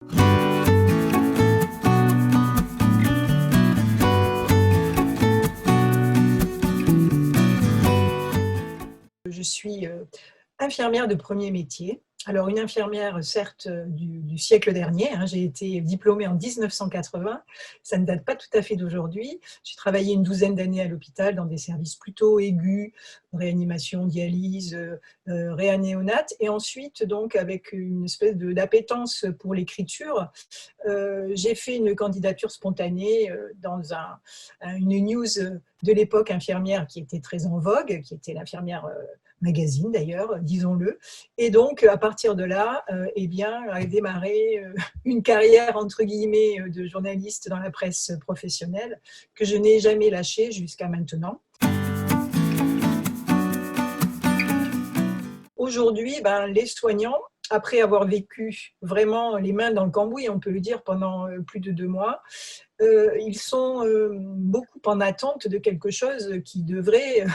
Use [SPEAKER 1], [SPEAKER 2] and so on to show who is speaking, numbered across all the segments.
[SPEAKER 1] Je suis infirmière de premier métier. Alors une infirmière certes du siècle dernier, hein, j'ai été diplômée en 1980, ça ne date pas tout à fait d'aujourd'hui. J'ai travaillé une douzaine d'années à l'hôpital dans des services plutôt aigus, réanimation, dialyse, réanéonate et ensuite donc avec une espèce d'appétence pour l'écriture, j'ai fait une candidature spontanée dans une news de l'époque infirmière qui était très en vogue, qui était l'infirmière magazine d'ailleurs, disons-le. Et donc, à partir de là, eh bien, a démarré une carrière, entre guillemets, de journaliste dans la presse professionnelle que je n'ai jamais lâchée jusqu'à maintenant. Aujourd'hui, ben, les soignants, après avoir vécu vraiment les mains dans le cambouis, on peut le dire, pendant plus de 2 mois, ils sont beaucoup en attente de quelque chose qui devrait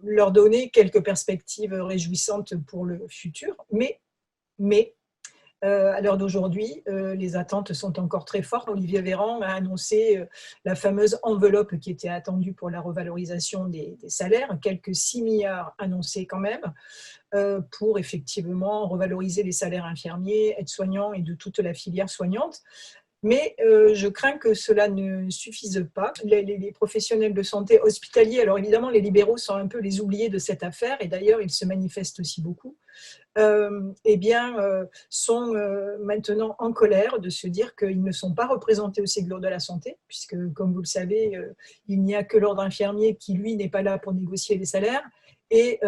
[SPEAKER 1] leur donner quelques perspectives réjouissantes pour le futur. Mais à l'heure d'aujourd'hui, les attentes sont encore très fortes. Olivier Véran a annoncé la fameuse enveloppe qui était attendue pour la revalorisation des salaires, quelques 6 milliards annoncés quand même, pour effectivement revaloriser les salaires infirmiers, aides-soignants et de toute la filière soignante. Mais je crains que cela ne suffise pas. Les professionnels de santé hospitaliers, alors évidemment les libéraux sont un peu les oubliés de cette affaire et d'ailleurs ils se manifestent aussi beaucoup, eh bien, sont maintenant en colère de se dire qu'ils ne sont pas représentés au Ségur de la santé, puisque comme vous le savez, il n'y a que l'ordre infirmier qui lui n'est pas là pour négocier les salaires et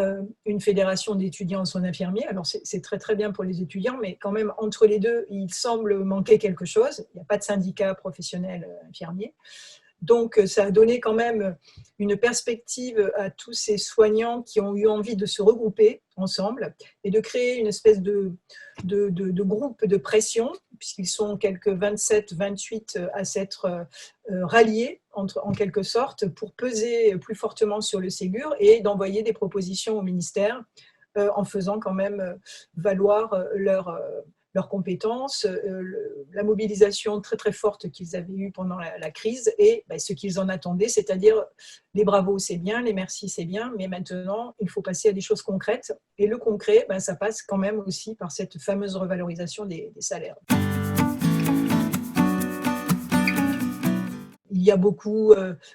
[SPEAKER 1] une fédération d'étudiants en soins infirmiers. Alors c'est très très bien pour les étudiants, mais quand même entre les deux, il semble manquer quelque chose. Il n'y a pas de syndicat professionnel infirmier. Donc, ça a donné quand même une perspective à tous ces soignants qui ont eu envie de se regrouper ensemble et de créer une espèce de groupe de pression, puisqu'ils sont quelques 27, 28 à s'être ralliés en quelque sorte pour peser plus fortement sur le Ségur et d'envoyer des propositions au ministère en faisant quand même valoir leurs compétences, la mobilisation très très forte qu'ils avaient eue pendant la crise et ce qu'ils en attendaient, c'est-à-dire les bravos c'est bien, les merci c'est bien, mais maintenant il faut passer à des choses concrètes et le concret, ça passe quand même aussi par cette fameuse revalorisation des salaires. Il y a beaucoup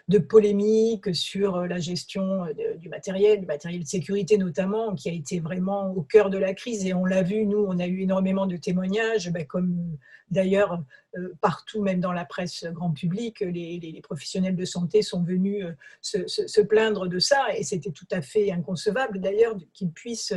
[SPEAKER 1] de polémiques sur la gestion du matériel de sécurité notamment, qui a été vraiment au cœur de la crise. Et on l'a vu, nous, on a eu énormément de témoignages, comme d'ailleurs partout, même dans la presse grand public, les professionnels de santé sont venus se plaindre de ça. Et c'était tout à fait inconcevable d'ailleurs qu'ils puissent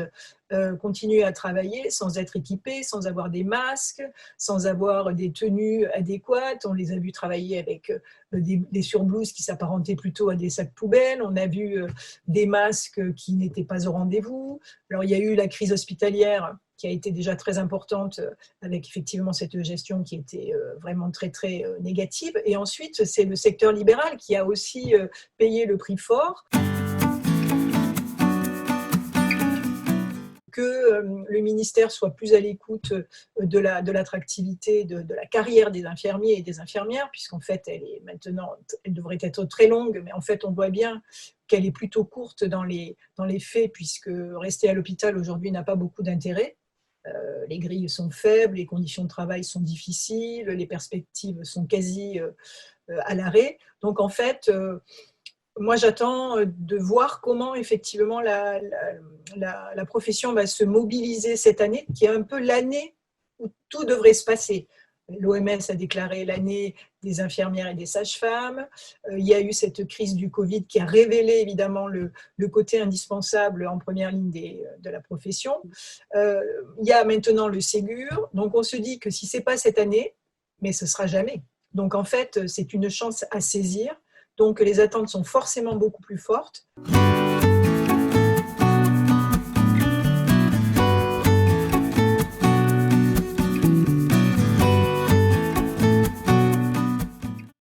[SPEAKER 1] continuer à travailler sans être équipés, sans avoir des masques, sans avoir des tenues adéquates. On les a vus travailler avec des surblouses qui s'apparentaient plutôt à des sacs poubelles. On a vu des masques qui n'étaient pas au rendez-vous. Alors, il y a eu la crise hospitalière qui a été déjà très importante avec effectivement cette gestion qui était vraiment très, très négative. Et ensuite, c'est le secteur libéral qui a aussi payé le prix fort. Que le ministère soit plus à l'écoute de l'attractivité de la carrière des infirmiers et des infirmières, puisqu'en fait, elle devrait être très longue, mais en fait, on voit bien qu'elle est plutôt courte dans les faits, puisque rester à l'hôpital aujourd'hui n'a pas beaucoup d'intérêt. Les grilles sont faibles, les conditions de travail sont difficiles, les perspectives sont quasi à l'arrêt. Donc en fait, moi, j'attends de voir comment effectivement la profession va se mobiliser cette année, qui est un peu l'année où tout devrait se passer. L'OMS a déclaré l'année des infirmières et des sages-femmes. Il y a eu cette crise du Covid qui a révélé évidemment le côté indispensable en première ligne de la profession. Il y a maintenant le Ségur. Donc, on se dit que si ce n'est pas cette année, mais ce ne sera jamais. Donc, en fait, c'est une chance à saisir. Donc, les attentes sont forcément beaucoup plus fortes.